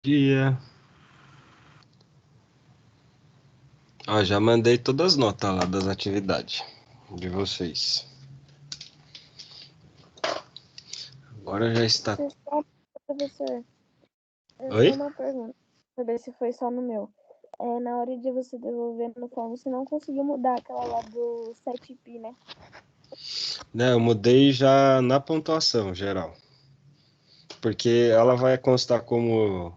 Dia. Ó, já mandei todas as notas lá das atividades de vocês. Agora já está. Professor, eu Oi? tenho uma pergunta, saber se foi só no meu. Na hora de você devolver no form, você não conseguiu mudar aquela lá do 7pi, né? Né, eu mudei já na pontuação geral. Porque ela vai constar como.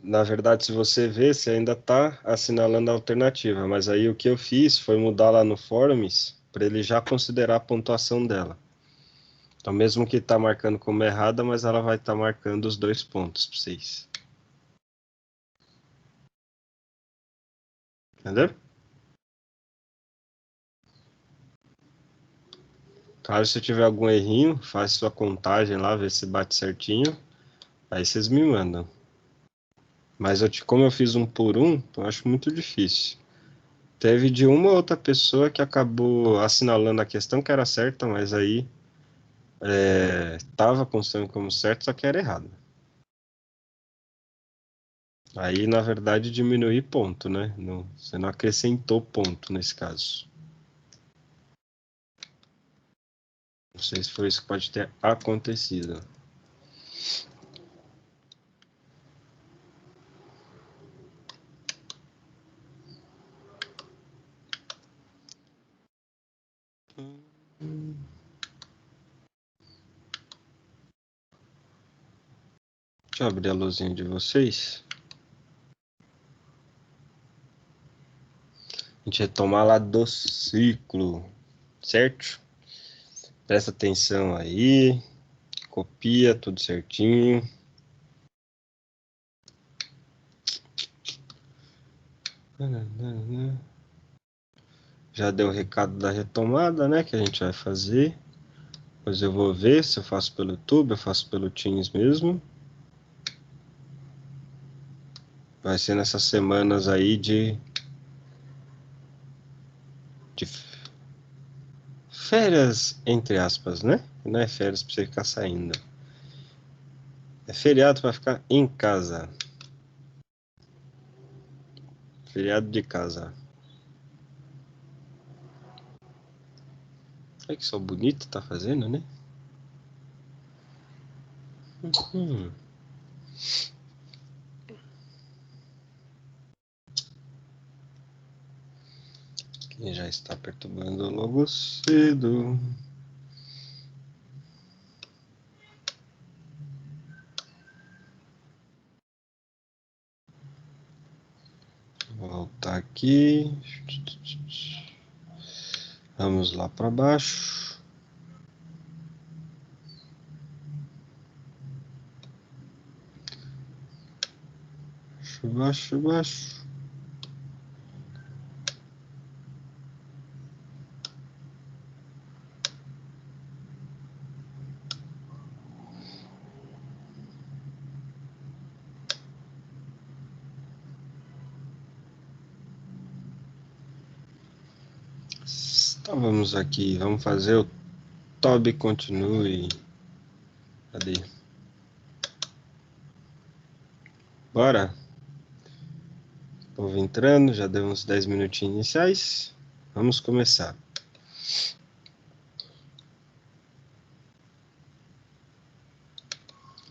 Na verdade, se você ver, você ainda está assinalando a alternativa. Mas aí o que eu fiz foi mudar lá no Forms para ele já considerar a pontuação dela. Então, mesmo que está marcando como errada, mas ela vai estar marcando os 2 pontos para vocês. Entendeu? Claro, se tiver algum errinho, faz sua contagem lá, vê se bate certinho. Aí vocês me mandam. Mas como eu fiz um por um, eu acho muito difícil. Teve de uma outra pessoa que acabou assinalando a questão que era certa, mas aí estava constando como certo, só que era errado. Aí, na verdade, diminuí ponto, né? Não, você não acrescentou ponto nesse caso. Não sei se foi isso que pode ter acontecido. Deixa eu abrir a luzinha de vocês. A gente retomar lá do ciclo, certo? Presta atenção aí, copia tudo certinho. Já deu o recado da retomada, né? Que a gente vai fazer. Depois eu vou ver se eu faço pelo YouTube, eu faço pelo Teams mesmo. Vai ser nessas semanas aí de férias, entre aspas, né? Não é férias pra você ficar saindo. É feriado pra ficar em casa. Feriado de casa. Olha que só bonito tá fazendo, né? Quem já está perturbando logo cedo. Vou voltar aqui. Vamos lá para baixo. Baixo, baixo. Estávamos aqui, vamos fazer o Toby continue. Cadê? Bora. Povo entrando, já deu uns 10 minutinhos iniciais. Vamos começar.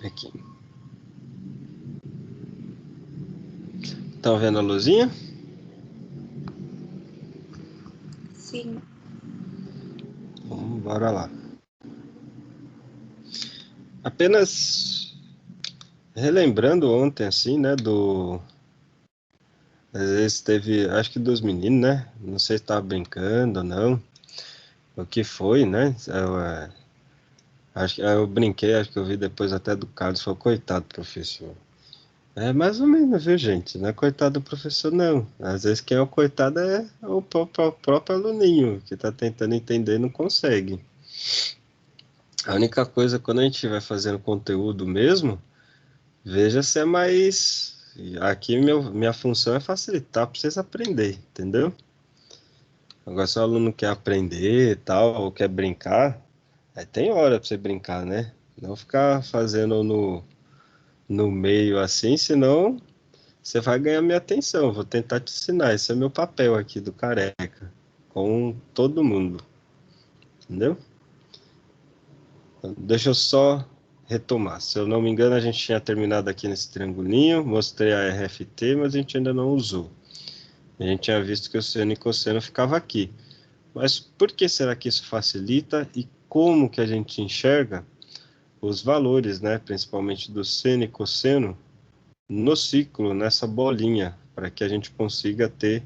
Aqui. Estão vendo a luzinha? Sim. Vamos, bora lá. Apenas relembrando ontem, assim, né, às vezes teve, acho que dos meninos, né, não sei se estava brincando ou não, o que foi, né, acho que eu brinquei, acho que eu vi depois até do Carlos, falou, coitado do professor. É mais ou menos, viu, gente, não é coitado do professor, não. Às vezes quem é o coitado é o próprio aluninho, que está tentando entender e não consegue. A única coisa, quando a gente vai fazendo conteúdo mesmo, veja se é mais. Aqui minha função é facilitar para vocês aprenderem, entendeu? Agora, se o aluno quer aprender e tal, ou quer brincar, aí tem hora para você brincar, né? Não ficar fazendo no meio assim, senão você vai ganhar minha atenção. Vou tentar te ensinar. Esse é meu papel aqui do careca, com todo mundo. Entendeu? Então, deixa eu só retomar. Se eu não me engano, a gente tinha terminado aqui nesse triangulinho. Mostrei a RFT, mas a gente ainda não usou. A gente tinha visto que o seno e cosseno ficava aqui. Mas por que será que isso facilita e como que a gente enxerga os valores, né, principalmente do seno e cosseno, no ciclo, nessa bolinha, para que a gente consiga ter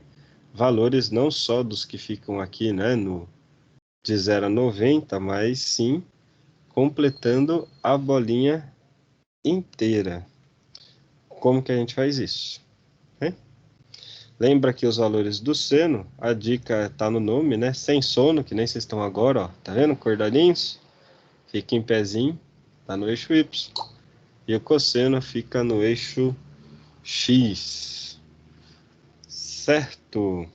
valores não só dos que ficam aqui, né, de 0 a 90, mas sim completando a bolinha inteira. Como que a gente faz isso? Né? Lembra que os valores do seno, a dica está no nome, né? Sem sono, que nem vocês estão agora, ó. Tá vendo? Cordadinhos. Fica em pezinho, tá no eixo Y. E o cosseno fica no eixo X. Certo?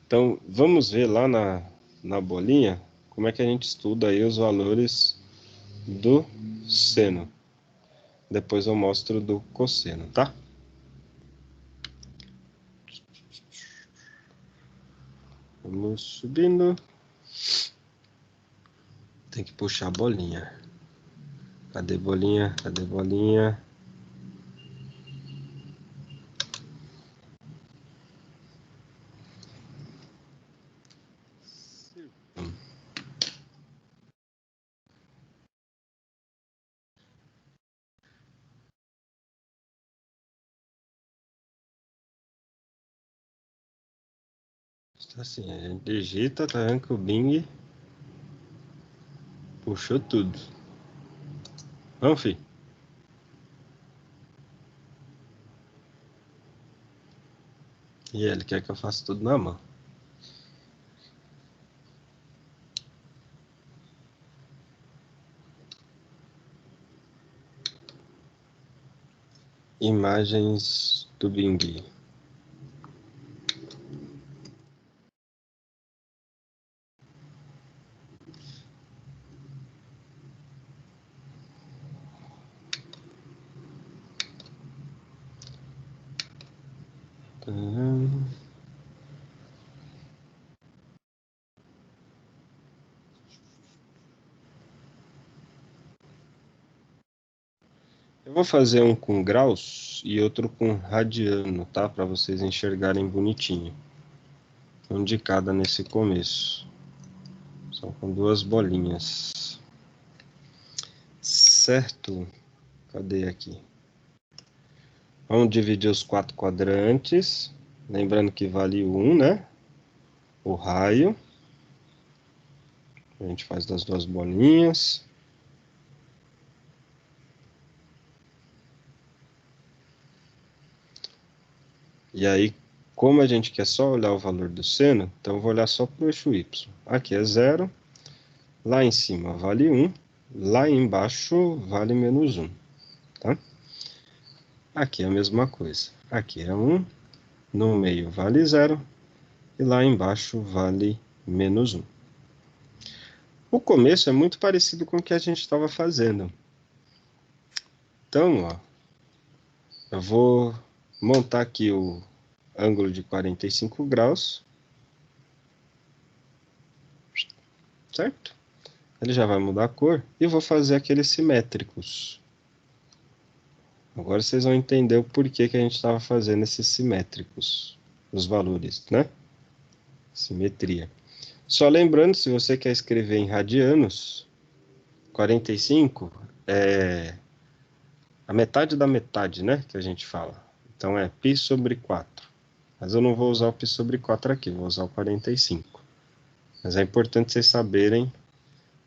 Então, vamos ver lá na bolinha como é que a gente estuda aí os valores do seno. Depois eu mostro do cosseno, tá? Vamos subindo. Tem que puxar a bolinha. Cadê bolinha? Cadê bolinha? Assim, a gente digita, tá vendo que o Bing puxou tudo. Vamos, filho. E ele quer que eu faça tudo na mão. Imagens do Bing. Eu vou fazer um com graus e outro com radiano, tá? Para vocês enxergarem bonitinho. Um de cada nesse começo. Só com duas bolinhas. Certo? Cadê aqui? Vamos dividir os 4 quadrantes. Lembrando que vale 1, né? O raio. A gente faz das duas bolinhas. E aí, como a gente quer só olhar o valor do seno, então eu vou olhar só para o eixo Y. Aqui é 0. Lá em cima vale 1. Lá embaixo vale menos 1. Tá? Aqui é a mesma coisa. Aqui é 1. No meio vale 0. E lá embaixo vale menos 1. O começo é muito parecido com o que a gente estava fazendo. Então, ó, eu vou montar aqui o ângulo de 45 graus, certo? Ele já vai mudar a cor e vou fazer aqueles simétricos. Agora vocês vão entender o porquê que a gente estava fazendo esses simétricos, os valores, né? Simetria. Só lembrando, se você quer escrever em radianos, 45 é a metade da metade, né? Que a gente fala. Então é π sobre 4. Mas eu não vou usar o π sobre 4 aqui, vou usar o 45. Mas é importante vocês saberem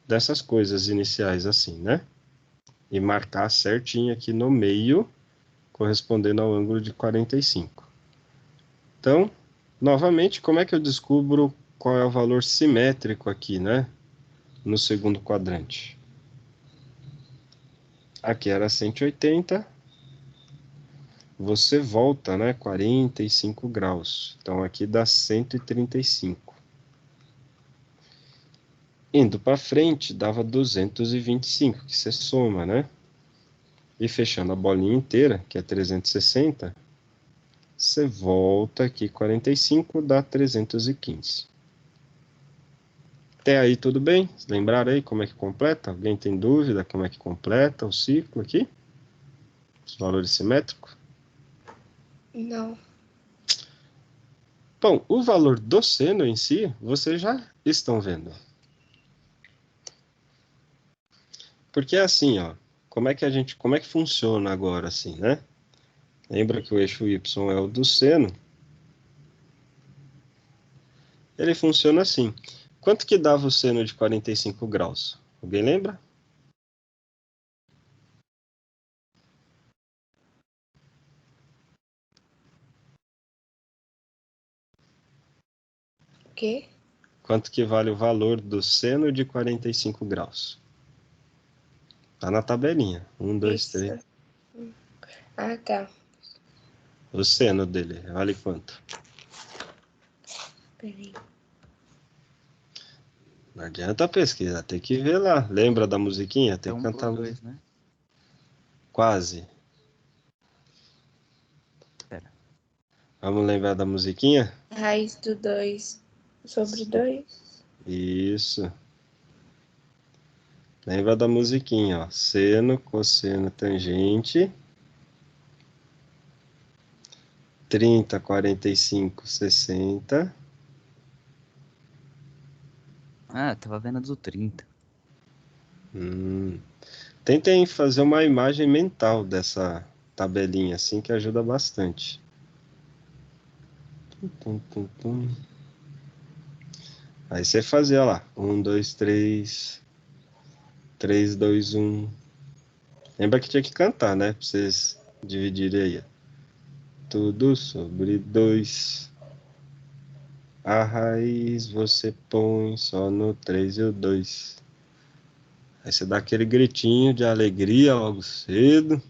dessas coisas iniciais assim, né? E marcar certinho aqui no meio, correspondendo ao ângulo de 45. Então, novamente, como é que eu descubro qual é o valor simétrico aqui, né? No segundo quadrante. Aqui era 180. Você volta, né? 45 graus. Então, aqui dá 135. Indo para frente, dava 225, que você soma, né? E fechando a bolinha inteira, que é 360, você volta aqui 45, dá 315. Até aí tudo bem? Lembraram aí como é que completa? Alguém tem dúvida como é que completa o ciclo aqui? Os valores simétricos? Não. Bom, o valor do seno em si, vocês já estão vendo. Porque é assim, ó, como é que funciona agora assim, né? Lembra que o eixo y é o do seno? Ele funciona assim. Quanto que dava o seno de 45 graus? Alguém lembra? O quê? Quanto que vale o valor do seno de 45 graus? Tá na tabelinha. 1, 2, Isso. 3. Ah, tá. O seno dele vale quanto? Peraí. Não adianta pesquisar, tem que ver lá. Lembra da musiquinha? Tem É que 1 cantar. por 2, né? Quase. Pera. Vamos lembrar da musiquinha? Raiz do 2 sobre 2. Isso. Lembra da musiquinha, ó. Seno, cosseno, tangente. 30, 45, 60. Ah, tava vendo a do 30. Tentem fazer uma imagem mental dessa tabelinha, assim, que ajuda bastante. Tum, tum, tum. Aí você fazia lá. 1, 2, 3. 3, 2, 1. Lembra que tinha que cantar, né? Pra vocês dividirem aí. Tudo sobre 2. A raiz você põe só no 3 e o 2. Aí você dá aquele gritinho de alegria logo cedo.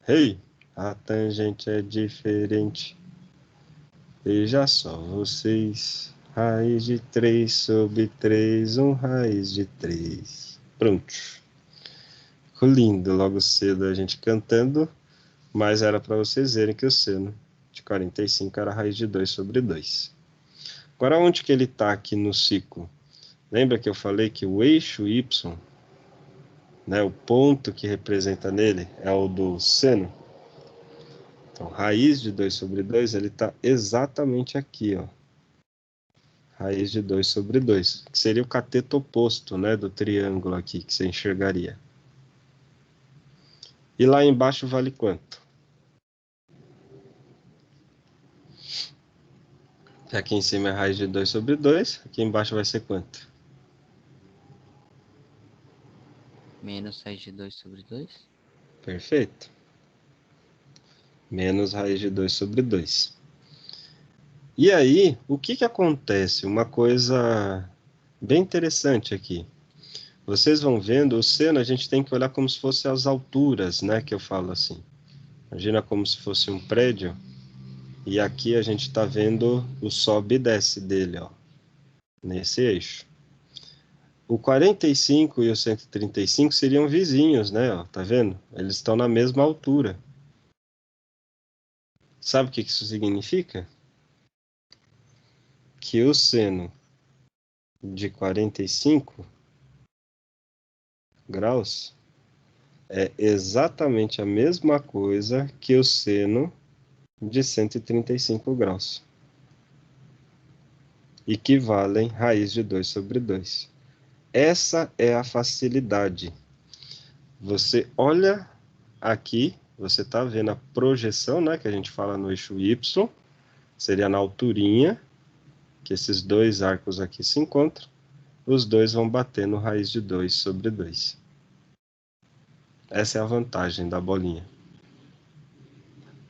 Hey, a tangente é diferente. Veja só vocês. Raiz de 3 sobre 3, raiz de 3. Pronto. Ficou lindo logo cedo a gente cantando, mas era para vocês verem que o seno de 45 era a raiz de 2 sobre 2. Agora onde que ele está aqui no ciclo? Lembra que eu falei que o eixo y, né, o ponto que representa nele é o do seno? Então, raiz de 2 sobre 2, ele está exatamente aqui, ó. Raiz de 2 sobre 2, que seria o cateto oposto, né, do triângulo aqui, que você enxergaria. E lá embaixo vale quanto? Aqui em cima é raiz de 2 sobre 2, aqui embaixo vai ser quanto? Menos raiz de 2 sobre 2. Perfeito. Menos raiz de 2 sobre 2. E aí, o que que acontece? Uma coisa bem interessante aqui. Vocês vão vendo, o seno a gente tem que olhar como se fosse as alturas, né, que eu falo assim. Imagina como se fosse um prédio, e aqui a gente está vendo o sobe e desce dele, ó, nesse eixo. O 45 e o 135 seriam vizinhos, né, ó, tá vendo? Eles estão na mesma altura. Sabe o que isso significa? Que o seno de 45 graus é exatamente a mesma coisa que o seno de 135 graus. E que valem raiz de 2 sobre 2. Essa é a facilidade. Você olha aqui, você está vendo a projeção, né, que a gente fala no eixo Y, seria na alturinha, que esses dois arcos aqui se encontram, os dois vão bater no raiz de 2 sobre 2. Essa é a vantagem da bolinha.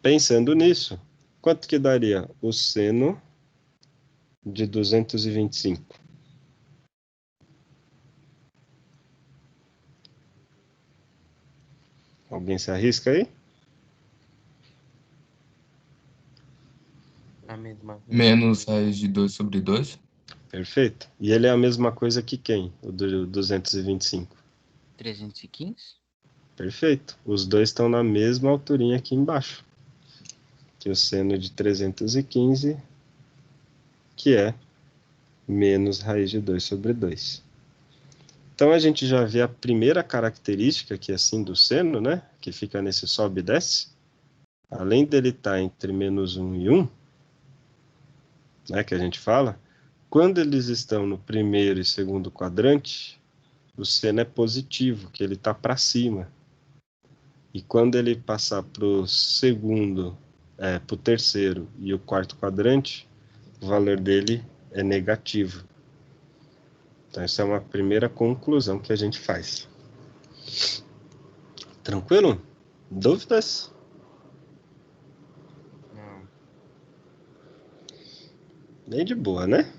Pensando nisso, quanto que daria o seno de 225? Alguém se arrisca aí? A mesma coisa. Menos raiz de 2 sobre 2. Perfeito. E ele é a mesma coisa que quem? O do 225? 315? Perfeito. Os dois estão na mesma alturinha aqui embaixo. Que o seno de 315, que é menos raiz de 2 sobre 2. Então, a gente já vê a primeira característica aqui, assim, do seno, né? Que fica nesse sobe e desce. Além dele estar entre menos 1 e 1, né, que a gente fala, quando eles estão no primeiro e segundo quadrante, o seno é positivo, que ele está para cima. E quando ele passar para o segundo, para o terceiro e o quarto quadrante, o valor dele é negativo. Então, essa é uma primeira conclusão que a gente faz. Tranquilo? Dúvidas? Não. Bem de boa, né?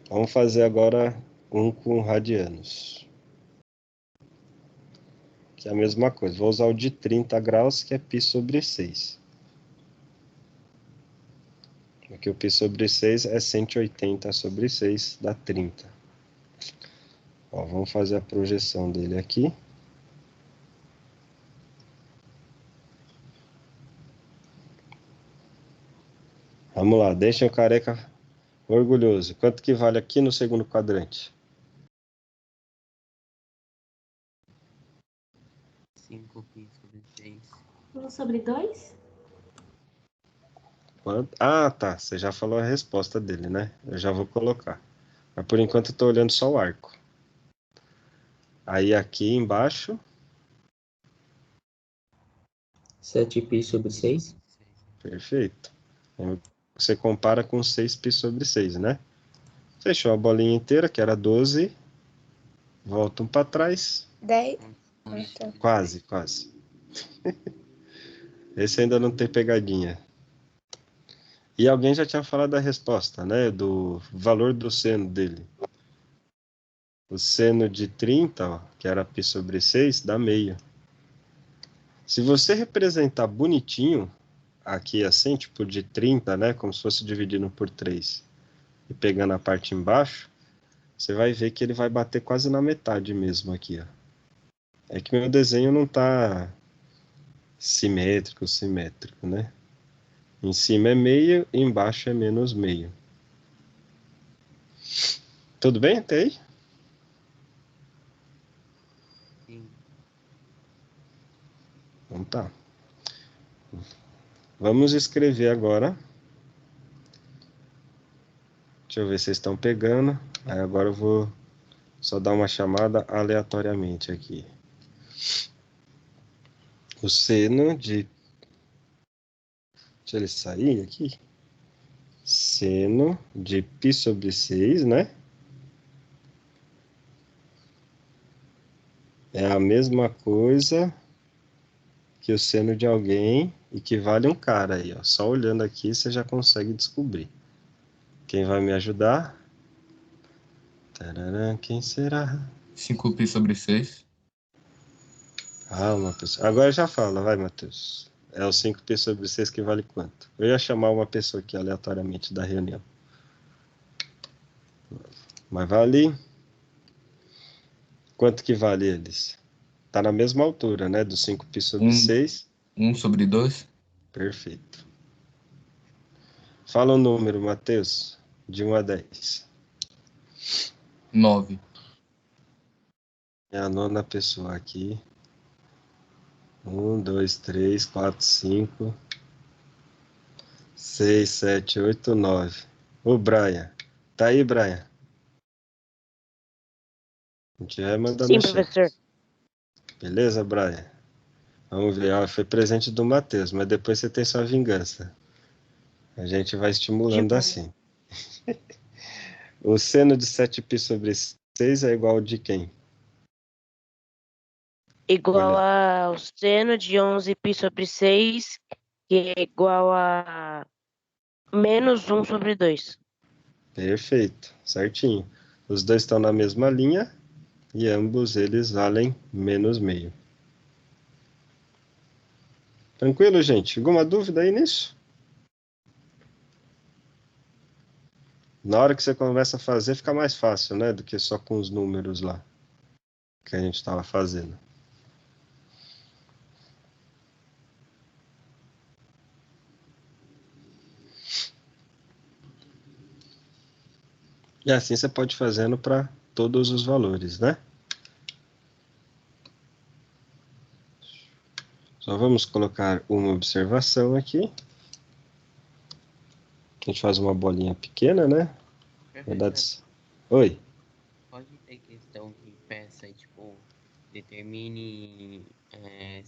Vamos fazer agora um com radianos. Que é a mesma coisa. Vou usar o de 30 graus, que é π sobre 6. Aqui o π sobre 6 é 180 sobre 6, dá 30. Ó, vamos fazer a projeção dele aqui. Vamos lá, deixa o careca orgulhoso. Quanto que vale aqui no segundo quadrante? 5π sobre 6. 1 sobre 2? Quanto? Ah, tá. Você já falou a resposta dele, né? Eu já vou colocar. Mas por enquanto eu estou olhando só o arco. Aí aqui embaixo, 7π sobre 6. perfeito. Você compara com 6π sobre 6, né? Fechou a bolinha inteira, que era 12. Volta um para trás. 10. Quase, quase. Esse ainda não tem pegadinha. E alguém já tinha falado a resposta, né? Do valor do seno dele. O seno de 30, ó, que era π sobre 6, dá meio. Se você representar bonitinho, aqui assim, tipo de 30, né? Como se fosse dividindo por 3. E pegando a parte embaixo, você vai ver que ele vai bater quase na metade mesmo aqui, ó. É que meu desenho não tá simétrico, né? Em cima é meio, embaixo é menos meio. Tudo bem até aí? Sim. Então tá. Vamos escrever agora. Deixa eu ver se vocês estão pegando. Aí agora eu vou só dar uma chamada aleatoriamente aqui. O seno de... Deixa ele sair aqui. Seno de π sobre 6, né? É a mesma coisa que o seno de alguém e que vale um cara aí, ó. Só olhando aqui você já consegue descobrir. Quem vai me ajudar? Tararã, quem será? 5π sobre 6. Ah, uma pessoa. Agora já fala, vai, Matheus. É o 5π sobre 6 que vale quanto? Eu ia chamar uma pessoa aqui aleatoriamente da reunião. Mas vale... Quanto que vale eles? Tá na mesma altura, né? Do 5π sobre 6. 1 sobre 2. Perfeito. Fala o número, Matheus. De 1 a 10. 9. É a nona pessoa aqui. 1, 2, 3, 4, 5, 6, 7, 8, 9. Ô, Brian. Tá aí, Brian? A gente vai mandar Sim, no chat. professor. Beleza, Brian? Vamos ver. Ah, foi presente do Matheus, mas depois você tem sua vingança. A gente vai estimulando assim. O seno de 7π sobre 6 é igual de quem? Igual Olha. ao seno de 11π sobre 6, que é igual a menos 1 sobre 2. Perfeito, certinho. Os dois estão na mesma linha e ambos eles valem menos meio. Tranquilo, gente? Alguma dúvida aí nisso? Na hora que você começa a fazer, fica mais fácil, né? Do que só com os números lá que a gente estava fazendo. E assim você pode ir fazendo para todos os valores, né? Só vamos colocar uma observação aqui. A gente faz uma bolinha pequena, né? Professor, Oi. pode ter questão que peça, tipo, determine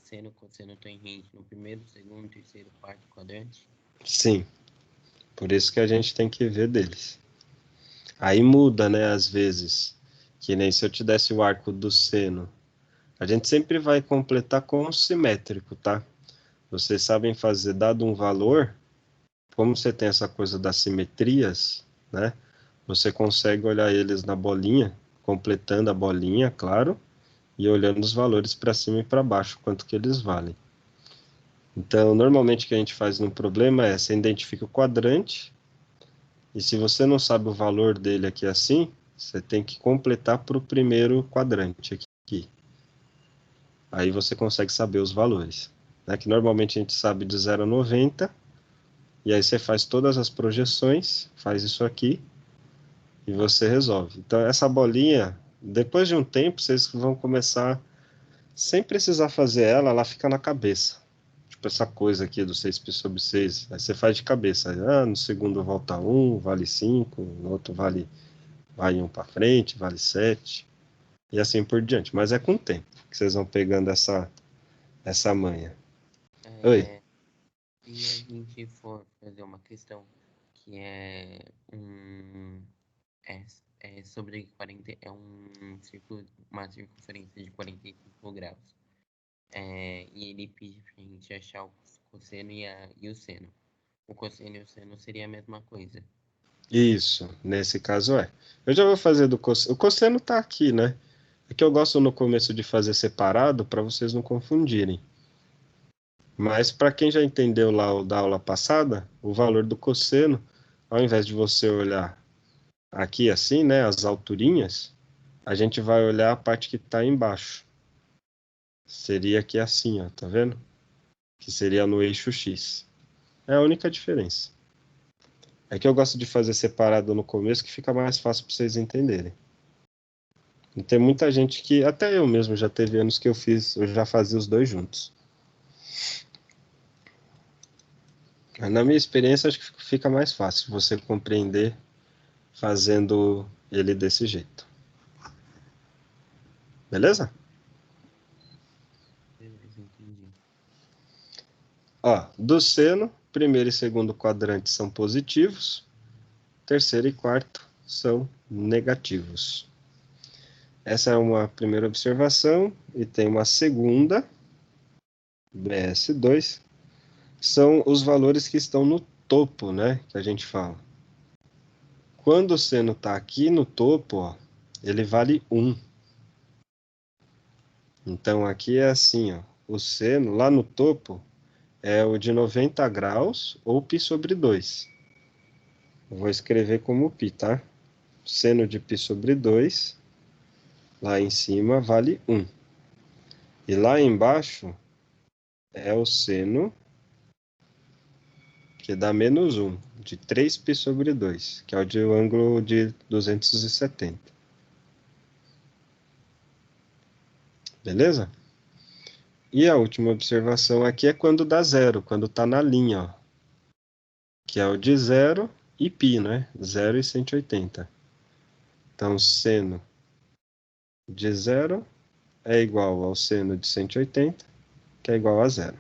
seno, cosseno, tangente no primeiro, segundo, terceiro, quarto quadrante? Sim. Por isso que a gente tem que ver deles. Aí muda, né, às vezes. Que nem se eu te desse o arco do seno. A gente sempre vai completar com o simétrico, tá? Vocês sabem fazer, dado um valor, como você tem essa coisa das simetrias, né? Você consegue olhar eles na bolinha, completando a bolinha, claro, e olhando os valores para cima e para baixo, quanto que eles valem. Então, normalmente o que a gente faz no problema é, você identifica o quadrante, e se você não sabe o valor dele aqui assim, você tem que completar para o primeiro quadrante aqui. Aí você consegue saber os valores. Né? Que normalmente a gente sabe de 0 a 90, e aí você faz todas as projeções, faz isso aqui, e você resolve. Então, essa bolinha, depois de um tempo, vocês vão começar, sem precisar fazer ela, ela fica na cabeça. Tipo essa coisa aqui do 6π/6. Aí você faz de cabeça. Ah, no segundo volta 1, vale 5, no outro vai 1 para frente, vale 7, e assim por diante. Mas é com o tempo que vocês vão pegando essa manha. Oi. Se a gente for fazer uma questão que sobre 40, é um círculo, uma circunferência de 45 graus. E ele pede pra gente achar o cosseno e o seno. O cosseno e o seno seria a mesma coisa. Isso, nesse caso é. Eu já vou fazer do cosseno. O cosseno tá aqui, né? É que eu gosto no começo de fazer separado para vocês não confundirem. Mas para quem já entendeu lá o da aula passada, o valor do cosseno, ao invés de você olhar aqui assim, né, as alturinhas, a gente vai olhar a parte que está embaixo. Seria aqui assim, ó, tá vendo? Que seria no eixo X. É a única diferença. É que eu gosto de fazer separado no começo, que fica mais fácil para vocês entenderem. E tem muita gente que, até eu mesmo, já teve anos que eu já fazia os dois juntos. Na minha experiência, acho que fica mais fácil você compreender fazendo ele desse jeito. Beleza? Beleza, entendi. Ó, do seno, primeiro e segundo quadrante são positivos, terceiro e quarto são negativos. Essa é uma primeira observação, e tem uma segunda, BS2, são os valores que estão no topo, né, que a gente fala. Quando o seno está aqui no topo, ó, ele vale 1. Então, aqui é assim, ó, o seno lá no topo é o de 90 graus ou π/2. Eu vou escrever como π, tá? Seno de π/2, lá em cima, vale 1. E lá embaixo é o seno, que dá menos 1, de 3π/2, que é o de ângulo de 270. Beleza? E a última observação aqui é quando dá zero, quando está na linha, ó, que é o de 0 e π, né? 0 e 180. Então, seno de 0 é igual ao seno de 180, que é igual a 0.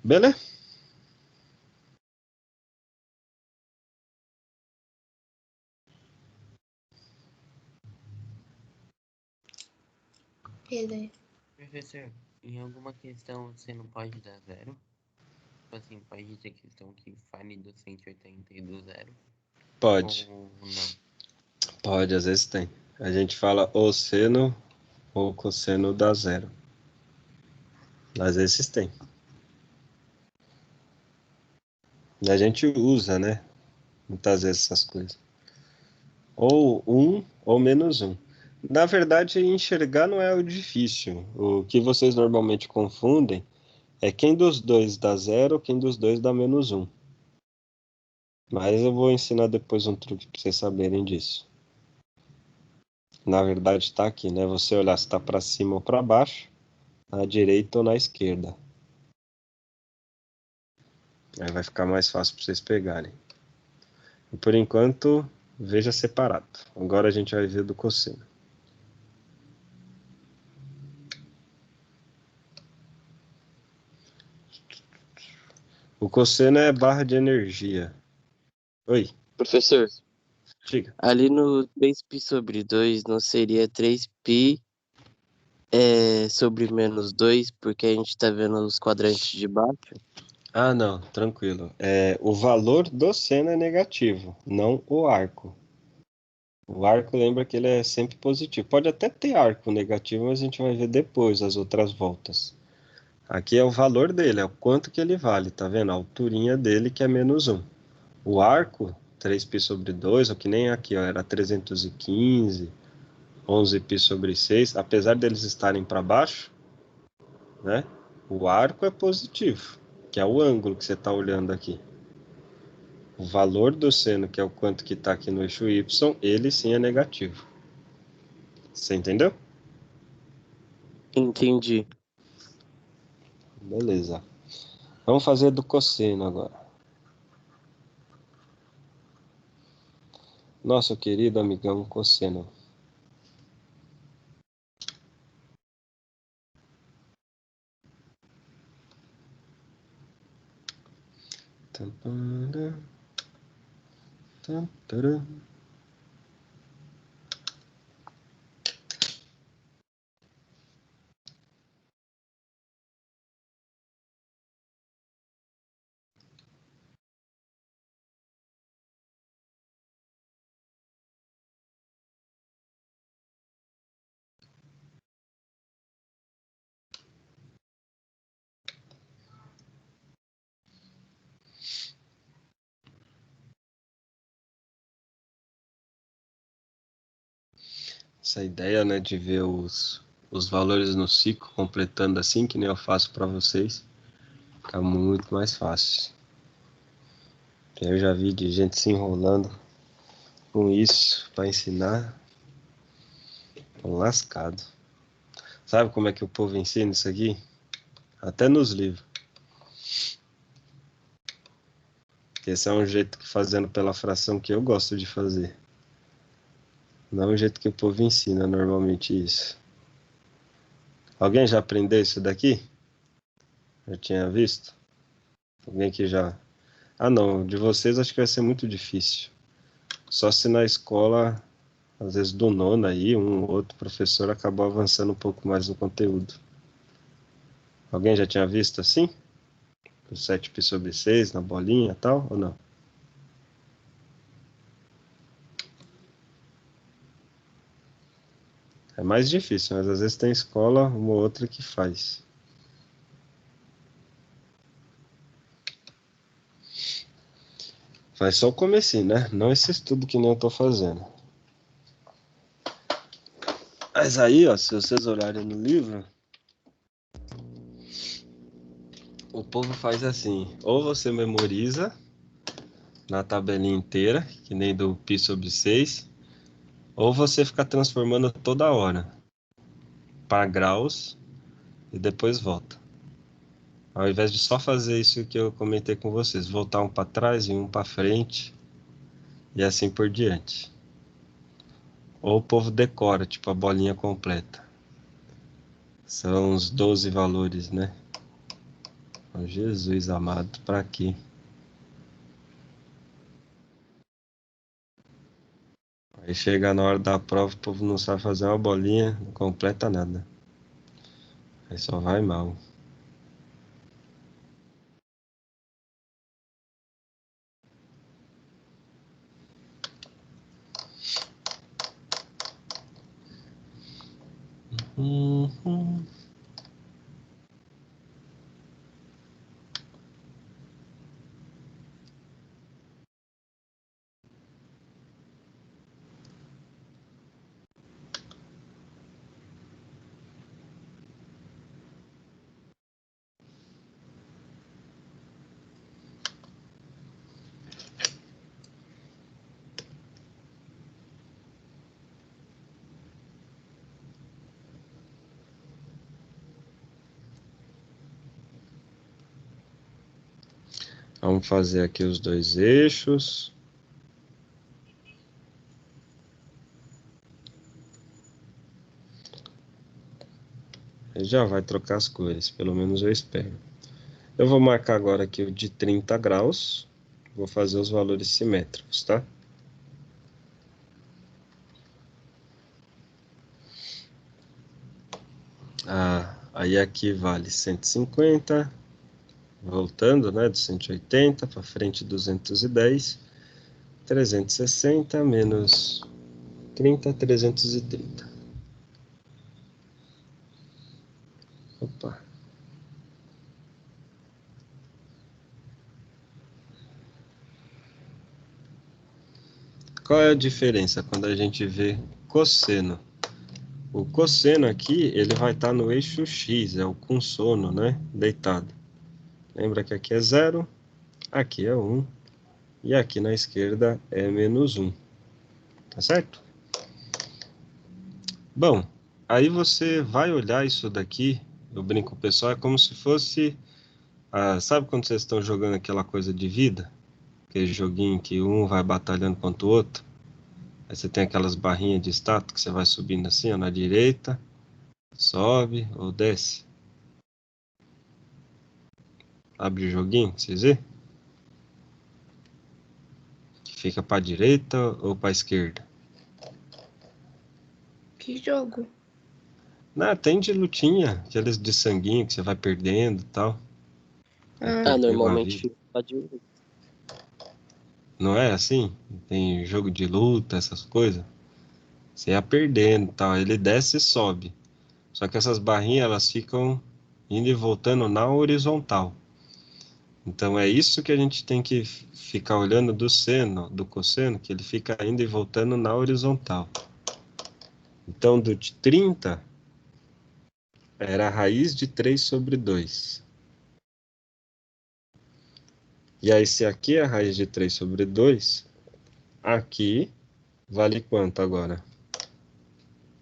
Beleza? Beleza. Professor, em alguma questão você não pode dar 0? Tipo assim, pode ter questão que fale do 180 e do 0? Pode. Ou não? Pode, às vezes tem. A gente fala o seno ou cosseno dá 0. Às vezes tem. E a gente usa, né? Muitas vezes essas coisas. Ou 1 ou menos 1. Na verdade, enxergar não é o difícil. O que vocês normalmente confundem É quem dos dois dá zero, quem dos dois dá menos um. Mas eu vou ensinar depois um truque para vocês saberem disso. Na verdade está aqui, né? Você olhar se está para cima ou para baixo, na direita ou na esquerda. Aí vai ficar mais fácil para vocês pegarem. E por enquanto, veja separado. Agora a gente vai ver do cosseno. O cosseno é barra de energia. Oi, Professor, diga. ali no 3π sobre 2 não seria 3π sobre menos 2 porque a gente tá vendo os quadrantes de baixo? Ah, não, tranquilo. O valor do seno é negativo, não o arco. O arco, lembra que ele é sempre positivo. Pode até ter arco negativo, mas a gente vai ver depois as outras voltas. Aqui é o valor dele, é o quanto que ele vale, tá vendo? A alturinha dele que é menos 1. O arco, 3π sobre 2, ou que nem aqui, ó, era 315, 11π sobre 6. Apesar deles estarem para baixo, né? O arco é positivo, que é o ângulo que você está olhando aqui. O valor do seno, que é o quanto que está aqui no eixo y, ele sim é negativo. Você entendeu? Entendi. Beleza. Vamos fazer do cosseno agora. Nosso querido amigão cosseno. Essa ideia, né, de ver os valores no ciclo completando assim, que nem eu faço para vocês, fica muito mais fácil. Eu já vi de gente se enrolando com isso para ensinar, tô lascado. Sabe como é que o povo ensina isso aqui? Até nos livros. Esse é um jeito que fazendo pela fração que eu gosto de fazer. Não é o jeito que o povo ensina normalmente isso. Alguém já aprendeu isso daqui? Já tinha visto? Alguém que já... Ah não, de vocês acho que vai ser muito difícil. Só se na escola, às vezes do nono aí, um ou outro professor acabou avançando um pouco mais no conteúdo. Alguém já tinha visto assim? O 7π sobre 6 na bolinha e tal, ou não? É mais difícil, mas às vezes tem escola, uma ou outra que faz. Faz só o comecinho, né? Não esse estudo que nem eu tô fazendo. Mas aí, ó, se vocês olharem no livro, o povo faz assim, ou você memoriza na tabelinha inteira, que nem do π sobre 6, ou você fica transformando toda hora para graus e depois volta. Ao invés de só fazer isso que eu comentei com vocês, voltar um para trás e um para frente e assim por diante. Ou o povo decora, tipo a bolinha completa. São os 12 valores, né? Oh, Jesus amado, para quê? Aí chega na hora da prova, o povo não sabe fazer uma bolinha, não completa nada. Aí só vai mal. Uhum. Vamos fazer aqui os dois eixos. Ele já vai trocar as cores, pelo menos eu espero. Eu vou marcar agora aqui o de 30 graus. Vou fazer os valores simétricos, tá? Aí aqui vale 150, voltando, né, de 180 para frente 210, 360 menos 30, 330. Opa. Qual é a diferença quando a gente vê cosseno? O cosseno aqui, ele vai estar no eixo X, é o com sono, né? Deitado. Lembra que aqui é 0, aqui é 1, e aqui na esquerda é menos 1. Tá certo? Bom, aí você vai olhar isso daqui, eu brinco com o pessoal, é como se fosse... sabe quando vocês estão jogando aquela coisa de vida? Aquele joguinho que um vai batalhando contra o outro? Aí você tem aquelas barrinhas de status que você vai subindo assim, ó, na direita, sobe ou desce. Abre o joguinho, vocês vê? Que fica para direita ou para esquerda? Que jogo? Não, tem de lutinha, aqueles de sanguinho que você vai perdendo e tal. Perdeu a Normalmente vida. fica pra direita. Não é assim? Tem jogo de luta, essas coisas. Você ia perdendo e tal, ele desce e sobe. Só que essas barrinhas, elas ficam indo e voltando na horizontal. Então é isso que a gente tem que ficar olhando do seno, do cosseno, que ele fica indo e voltando na horizontal. Então do de 30 era a raiz de 3 sobre 2. E aí se aqui é a raiz de 3 sobre 2, aqui vale quanto agora?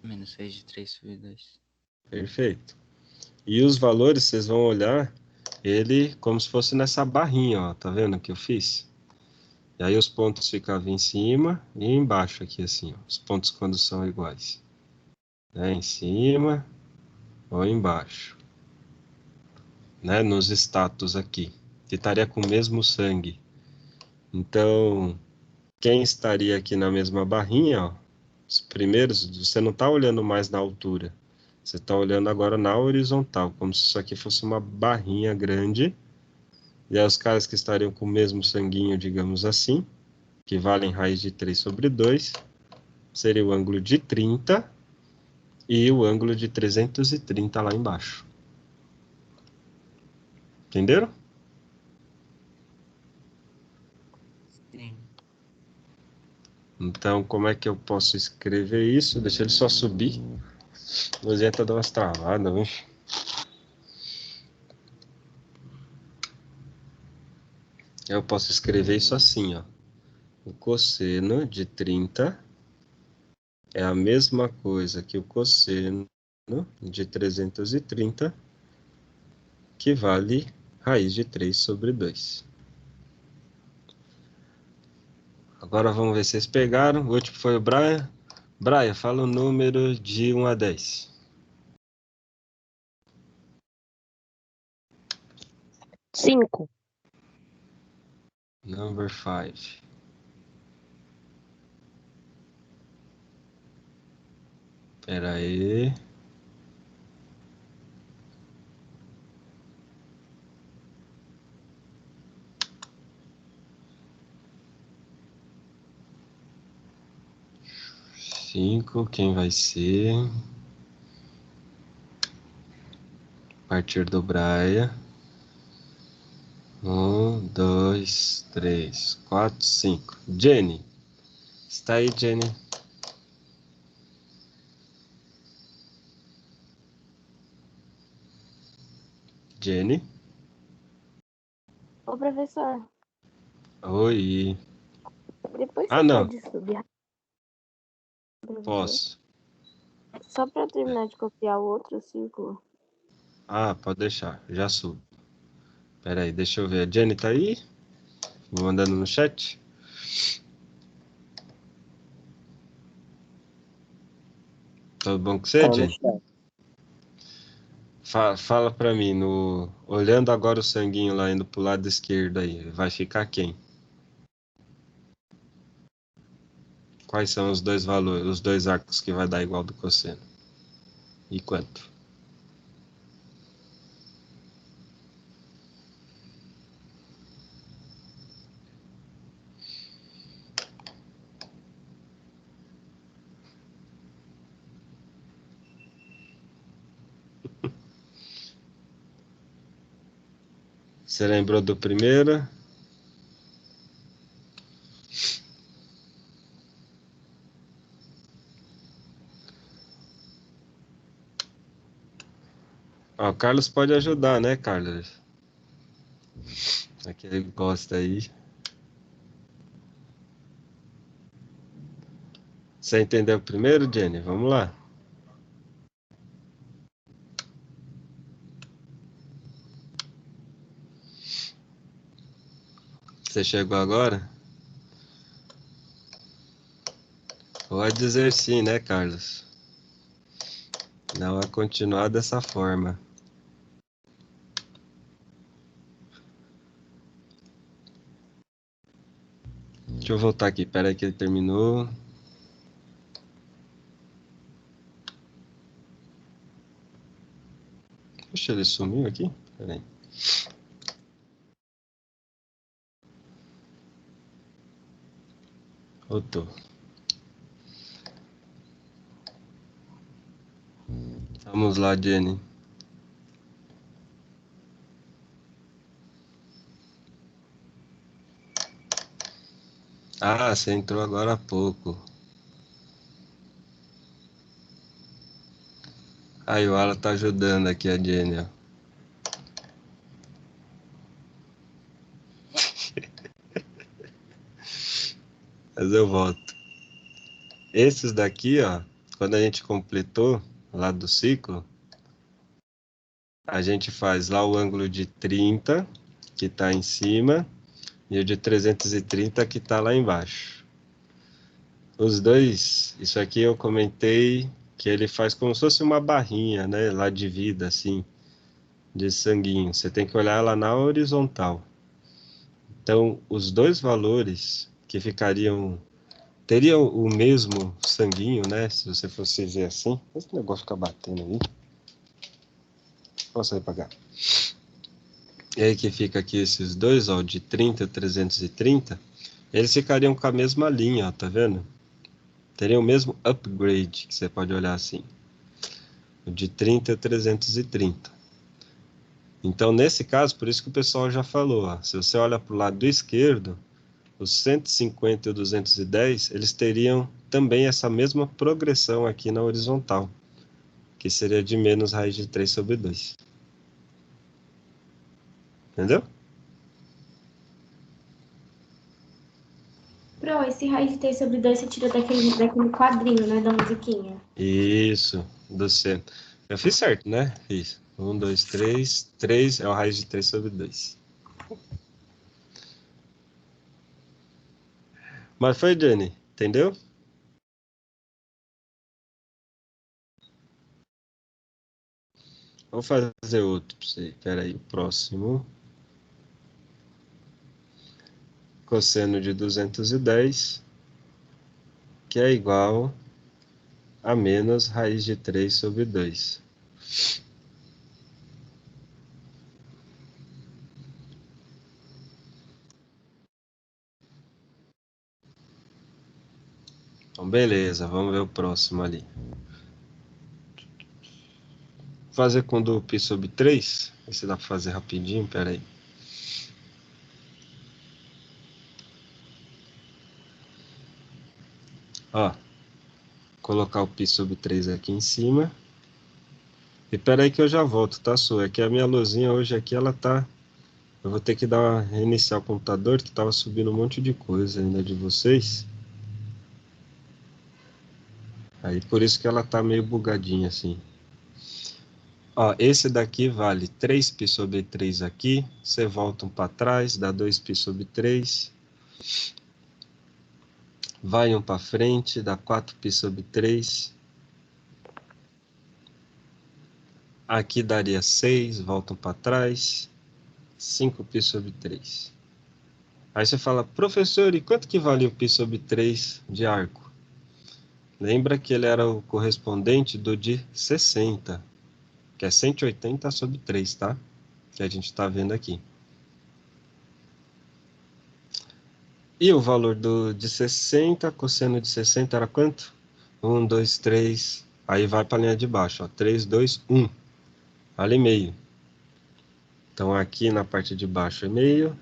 Menos 6 de 3 sobre 2. Perfeito. E os valores, vocês vão olhar ele como se fosse nessa barrinha, ó, tá vendo que eu fiz? E aí os pontos ficavam em cima e embaixo aqui assim, ó, os pontos quando são iguais. Né, em cima ou embaixo. Né, nos status aqui, que estaria com o mesmo sangue. Então, quem estaria aqui na mesma barrinha, ó, os primeiros, você não está olhando mais na altura, você está olhando agora na horizontal, como se isso aqui fosse uma barrinha grande. E aí os caras que estariam com o mesmo sanguinho, digamos assim, que valem raiz de 3 sobre 2, seria o ângulo de 30 e o ângulo de 330 lá embaixo. Entenderam? Sim. Então, como é que eu posso escrever isso? Deixa ele só subir. O Zé tá dando umas travadas, viu? Eu posso escrever isso assim, ó. O cosseno de 30 é a mesma coisa que o cosseno de 330, que vale raiz de 3 sobre 2. Agora vamos ver se vocês pegaram. O último foi o Brian. Brian, fala o número de 1 a 10. 5. Number 5. Espera aí. Cinco, quem vai ser? A partir do Brian. 1, 2, 3, 4, 5. Jenny. Está aí, Jenny? Jenny? Ô, professor, Oi. depois Ah, você não. pode subir, professor? Posso. Só pra eu terminar de copiar o outro círculo. Ah, pode deixar. Já subo. Espera aí, deixa eu ver. A Jenny tá aí? Vou mandando no chat. Tudo bom com você, Tá no Jenny? chat. Fala pra mim, olhando agora o sanguinho lá indo pro lado esquerdo aí, vai ficar quem? Quais são os dois valores, os dois arcos que vai dar igual do cosseno? E quanto? Você lembrou do primeiro? Ó, o Carlos pode ajudar, né, Carlos? É que ele gosta aí. Você entendeu primeiro, Jenny? Vamos lá. Você chegou agora? Pode dizer sim, né, Carlos? Não vai continuar dessa forma. Deixa eu voltar aqui, pera aí que ele terminou. Poxa, ele sumiu aqui? Pera aí. Voltou. Vamos lá, Jenny. Ah, você entrou agora há pouco. Aí o Alan tá ajudando aqui a Jenny, ó. Mas eu volto. Esses daqui, ó, quando a gente completou lá do ciclo, a gente faz lá o ângulo de 30, que está em cima, e o de 330, que está lá embaixo. Os dois, isso aqui eu comentei que ele faz como se fosse uma barrinha, né, lá de vida, assim, de sanguinho. Você tem que olhar ela na horizontal. Então, os dois valores que teriam o mesmo sanguinho, né, se você fosse ver assim. Esse negócio fica batendo aí. Posso apagar. E aí que fica aqui esses dois, ó, de 30 e 330, eles ficariam com a mesma linha, ó, tá vendo? Teriam o mesmo upgrade, que você pode olhar assim. O de 30 e 330. Então, nesse caso, por isso que o pessoal já falou, ó, se você olha para o lado esquerdo, os 150 e o 210, eles teriam também essa mesma progressão aqui na horizontal, que seria de menos raiz de 3 sobre 2. Entendeu? Pro, esse raiz de 3 sobre 2 você tirou daquele quadrinho, né, da musiquinha. Isso, do centro. Eu fiz certo, né? Fiz. 1, 2, 3. 3 é o raiz de 3 sobre 2. Mas foi, Jenny, entendeu? Vou fazer outro para você. Espera aí, o próximo. Cosseno de 210, que é igual a menos raiz de 3 sobre 2. Então, beleza, vamos ver o próximo ali. Vou fazer com do π sobre 3. Ver se dá para fazer rapidinho, pera aí. Ó, colocar o π sobre 3 aqui em cima. E pera aí que eu já volto, tá, Su? É que a minha luzinha hoje aqui, ela tá... Eu vou ter que reiniciar o computador, que tava subindo um monte de coisa ainda de vocês. Aí por isso que ela tá meio bugadinha assim. Ó, esse daqui vale 3π sobre 3 aqui. Você volta um para trás, dá 2π sobre 3. Vai um para frente, dá 4π sobre 3. Aqui daria 6, volta um para trás. 5π sobre 3. Aí você fala, professor, e quanto que vale o π sobre 3 de arco? Lembra que ele era o correspondente do de 60, que é 180 sobre 3, tá? Que a gente está vendo aqui. E o valor de 60, cosseno de 60 era quanto? 1, 2, 3. Aí vai para a linha de baixo, ó. 3, 2, 1. Ali meio. Então aqui na parte de baixo é meio.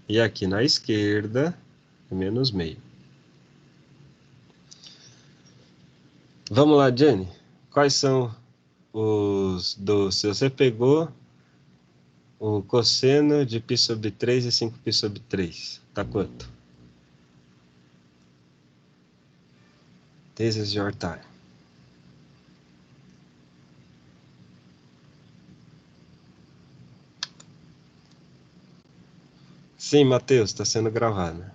E aqui na esquerda é menos meio. Vamos lá, Jenny. Quais são os do... Se você pegou o cosseno de π sobre 3 e 5π sobre 3, tá quanto? This is your time. Sim, Matheus, está sendo gravado.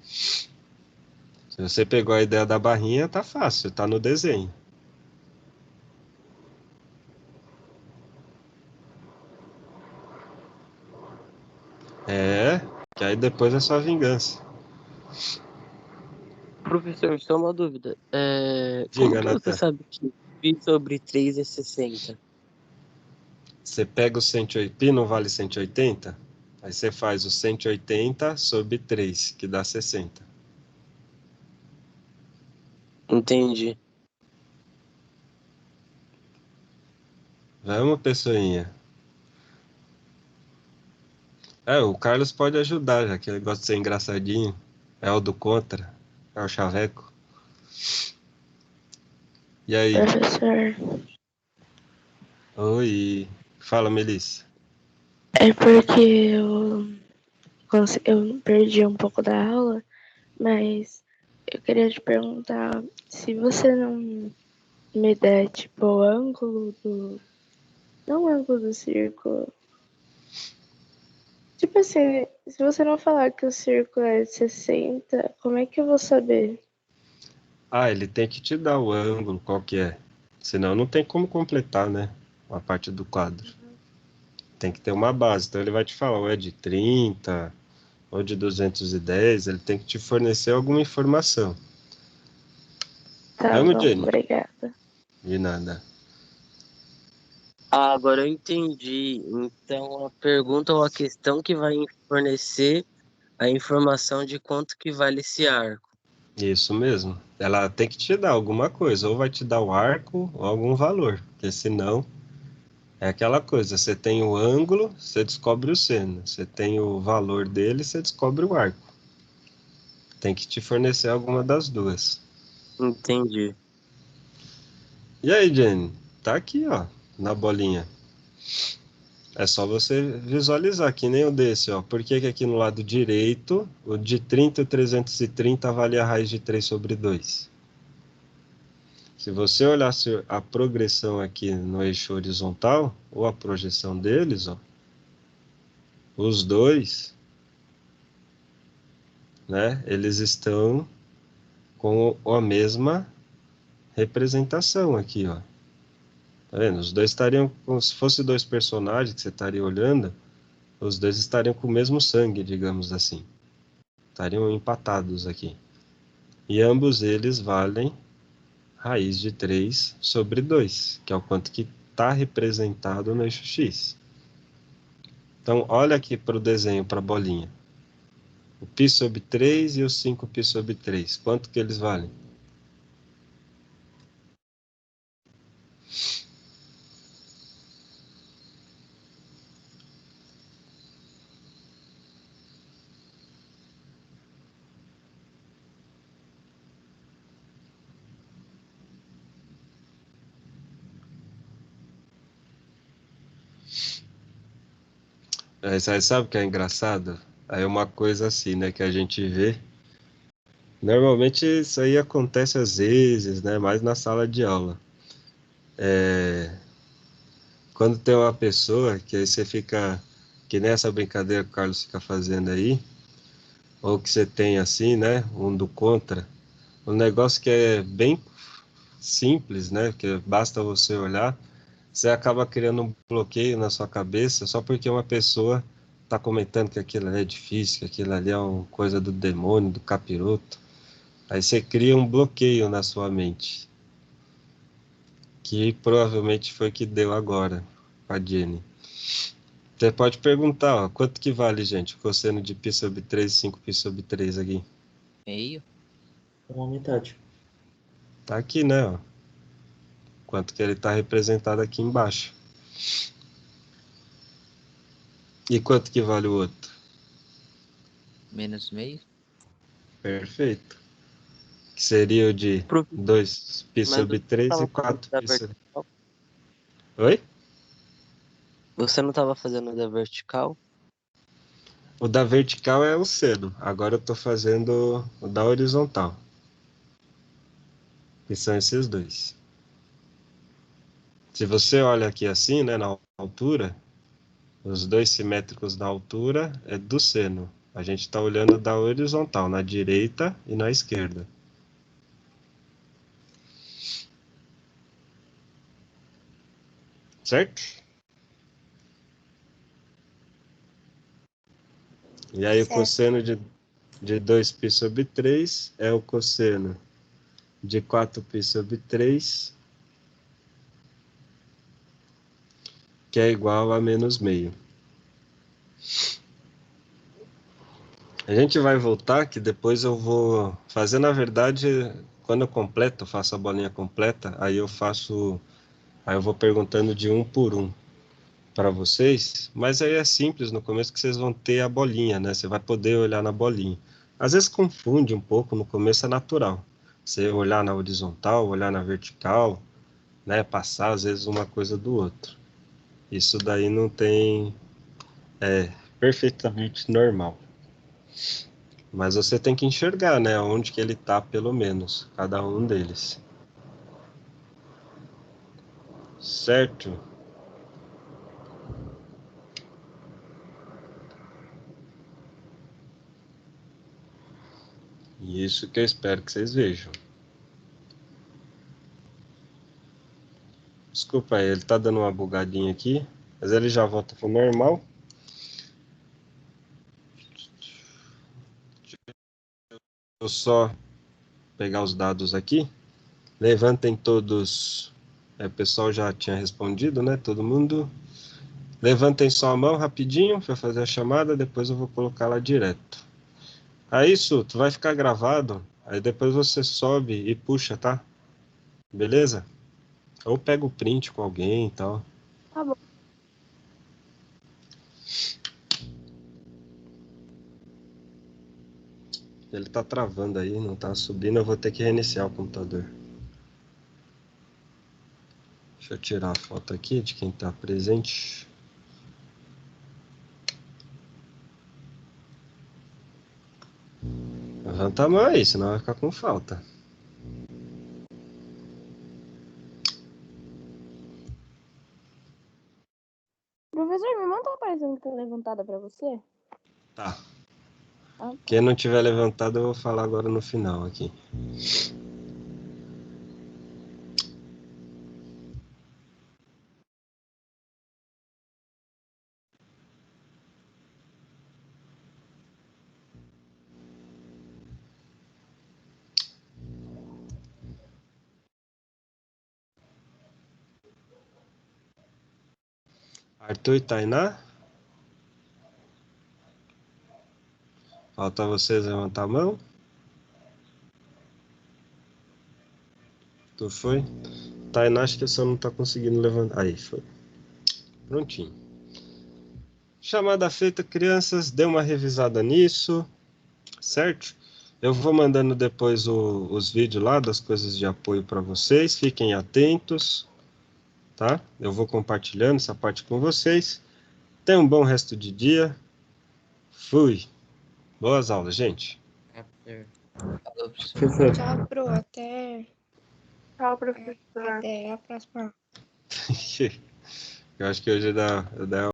Se você pegou a ideia da barrinha, tá fácil, tá no desenho. É, que aí depois é só vingança. Professor, só uma dúvida. Como Diga, que você Natan. sabe que π sobre 3 é 60? Você pega o 180, π não vale 180? Aí você faz o 180 sobre 3, que dá 60. Entendi. Vamos, pessoinha. O Carlos pode ajudar, já que ele gosta de ser engraçadinho. É o do contra, é o chaveco. E aí? Professor, Oi. Fala, Melissa. é porque eu perdi um pouco da aula, mas eu queria te perguntar se você não me der, tipo, o ângulo do... Não o ângulo do círculo. Tipo assim, se você não falar que o círculo é 60, como é que eu vou saber? Ele tem que te dar o ângulo, qual que é. Senão não tem como completar, né? A parte do quadro. Tem que ter uma base. Então ele vai te falar, ou é de 30, ou de 210. Ele tem que te fornecer alguma informação. Tá Vamos, bom, Jenny? obrigada. De nada. Agora eu entendi. Então a pergunta ou a questão que vai fornecer a informação de quanto que vale esse arco. Isso mesmo. Ela tem que te dar alguma coisa. Ou vai te dar o arco, ou algum valor. Porque senão... É aquela coisa, você tem o ângulo, você descobre o seno. Você tem o valor dele, você descobre o arco. Tem que te fornecer alguma das duas. Entendi. E aí, Jenny? Tá aqui, ó, na bolinha. É só você visualizar, que nem o desse, ó. Por que que aqui no lado direito, o de 30 e o 330 vale a raiz de 3 sobre 2? Se você olhasse a progressão aqui no eixo horizontal, ou a projeção deles, ó, os dois, né, eles estão com a mesma representação aqui, ó. Tá vendo? Os dois estariam, como se fossem dois personagens que você estaria olhando, os dois estariam com o mesmo sangue, digamos assim. Estariam empatados aqui. E ambos eles valem raiz de 3 sobre 2, que é o quanto que está representado no eixo X. Então, olha aqui para o desenho, para a bolinha. O π sobre 3 e o 5π sobre 3. Quanto que eles valem? Aí, sabe o que é engraçado? Aí é uma coisa assim, né, que a gente vê Normalmente isso aí acontece às vezes, né? Mais na sala de aula. Quando tem uma pessoa que aí você fica, que nessa brincadeira que o Carlos fica fazendo aí, ou que você tem assim, né? Um do contra, um negócio que é bem simples, né? Que basta você olhar, você acaba criando um bloqueio na sua cabeça só porque uma pessoa está comentando que aquilo ali é difícil, que aquilo ali é uma coisa do demônio, do capiroto. Aí você cria um bloqueio na sua mente, que provavelmente foi o que deu agora com a Jenny. Você pode perguntar, ó, quanto que vale, gente, o cosseno de π sobre 3 e 5π sobre 3 aqui? Meio? Uma metade. Tá aqui, né, ó. Quanto que ele está representado aqui embaixo. E quanto que vale o outro? Menos meio? Perfeito. Que seria o de Pro- 2π Mas sobre você 3 tava e fazendo da 4π sobre... vertical? Oi? Você não estava fazendo da vertical? O da vertical é o seno. Agora eu estou fazendo o da horizontal. Que são esses dois. Se você olha aqui assim, né, na altura, os dois simétricos na altura é do seno. A gente está olhando da horizontal, na direita e na esquerda. Certo? E aí o Certo. cosseno de 2π sobre 3 é o cosseno de 4π sobre 3, que é igual a menos meio. A gente vai voltar, que depois eu vou fazer, na verdade, quando eu completo, eu faço a bolinha completa, aí eu vou perguntando de um por um para vocês, mas aí é simples no começo que vocês vão ter a bolinha, né? Você vai poder olhar na bolinha. Às vezes confunde um pouco, no começo é natural. Você olhar na horizontal, olhar na vertical, né? Passar às vezes uma coisa do outro. Isso daí não tem, é perfeitamente normal. Mas você tem que enxergar, né? Onde que ele tá, pelo menos, cada um deles. Certo? E isso que eu espero que vocês vejam. Desculpa aí, ele tá dando uma bugadinha aqui, mas ele já volta pro normal. Vou só pegar os dados aqui. Levantem todos. O pessoal já tinha respondido, né? Todo mundo. Levantem só a mão rapidinho para fazer a chamada, depois eu vou colocar lá direto. Aí, Su, tu vai ficar gravado, aí depois você sobe e puxa, tá? Beleza? Ou pega o print com alguém e tal. Tá bom. Ele tá travando aí, não tá subindo, eu vou ter que reiniciar o computador. Deixa eu tirar a foto aqui de quem tá presente. Levanta a mão aí, senão vai ficar com falta. Professor, minha mão tá parecendo que tá levantada pra você? Tá. Ah, tá. Quem não tiver levantado, eu vou falar agora no final aqui. Arthur e Tainá? Falta vocês levantar a mão. Tu foi? Tainá, acho que você não tá conseguindo levantar. Aí, foi. Prontinho. Chamada feita, crianças. Dê uma revisada nisso. Certo? Eu vou mandando depois os vídeos lá das coisas de apoio para vocês. Fiquem atentos. Tá? Eu vou compartilhando essa parte com vocês. Tenham um bom resto de dia. Fui. Boas aulas, gente. After. Falou, professor. Professor, Tchau, pro. Tchau, professor. Até a próxima. Eu acho que hoje dá